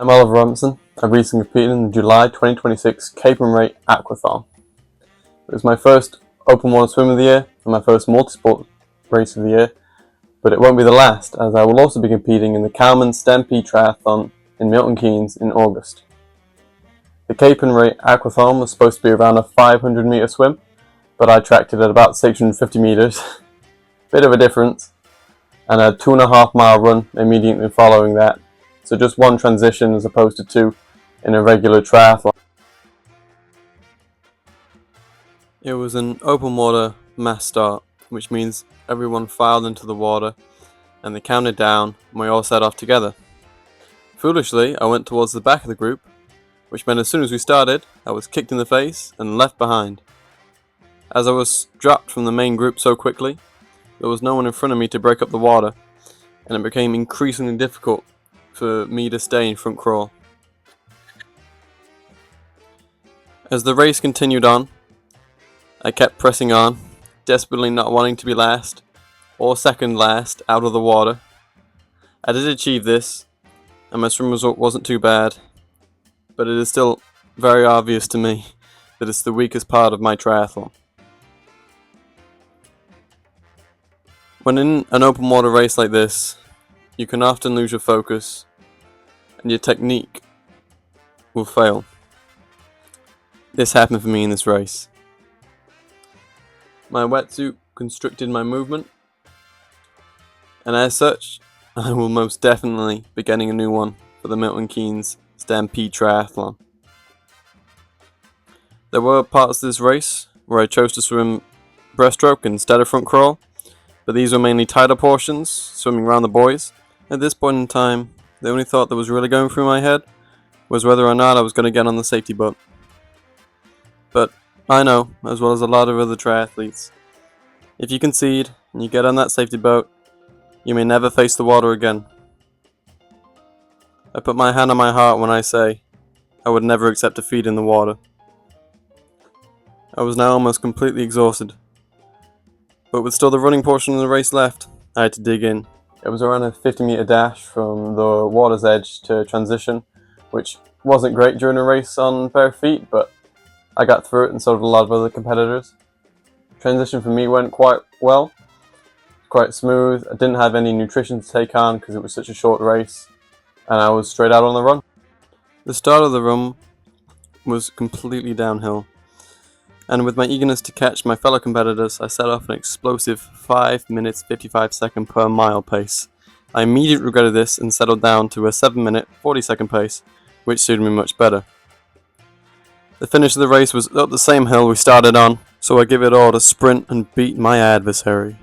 I'm Oliver Robinson. I've recently competed in the July 2026 Capernwray Aquathlon. It was my first open water swim of the year and my first multi-sport race of the year, but it won't be the last, as I will also be competing in the Calman Stampede Triathlon in Milton Keynes in August. The Capernwray Aquathlon was supposed to be around a 500 metre swim, but I tracked it at about 650 metres, bit of a difference, and a 2.5 mile run immediately following that. So just one transition as opposed to two in a regular triathlon. It was an open water mass start, which means everyone filed into the water and they counted down and we all set off together. Foolishly, I went towards the back of the group, which meant as soon as we started, I was kicked in the face and left behind. As I was dropped from the main group so quickly, there was no one in front of me to break up the water, and it became increasingly difficult for me to stay in front crawl. As the race continued on, I kept pressing on, desperately not wanting to be last, or second last, out of the water. I did achieve this, and my swim result wasn't too bad, but it is still very obvious to me that it's the weakest part of my triathlon. When in an open water race like this, you can often lose your focus and your technique will fail. This happened for me in this race. My wetsuit constricted my movement, and as such, I will most definitely be getting a new one for the Milton Keynes Stampede Triathlon. There were parts of this race where I chose to swim breaststroke instead of front crawl, but these were mainly tighter portions, swimming around the buoys. At this point in time, the only thought that was really going through my head was whether or not I was going to get on the safety boat. But I know, as well as a lot of other triathletes, if you concede and you get on that safety boat, you may never face the water again. I put my hand on my heart when I say I would never accept defeat in the water. I was now almost completely exhausted, but with still the running portion of the race left, I had to dig in. It was around a 50 metre dash from the water's edge to transition, which wasn't great during a race on bare feet, but I got through it and so did a lot of other competitors. Transition for me went quite well, quite smooth. I didn't have any nutrition to take on because it was such a short race, and I was straight out on the run. The start of the run was completely downhill, and with my eagerness to catch my fellow competitors, I set off an explosive 5 minutes 55 second per mile pace. I immediately regretted this and settled down to a 7 minute 40 second pace, which suited me much better. The finish of the race was up the same hill we started on, so I give it all to sprint and beat my adversary.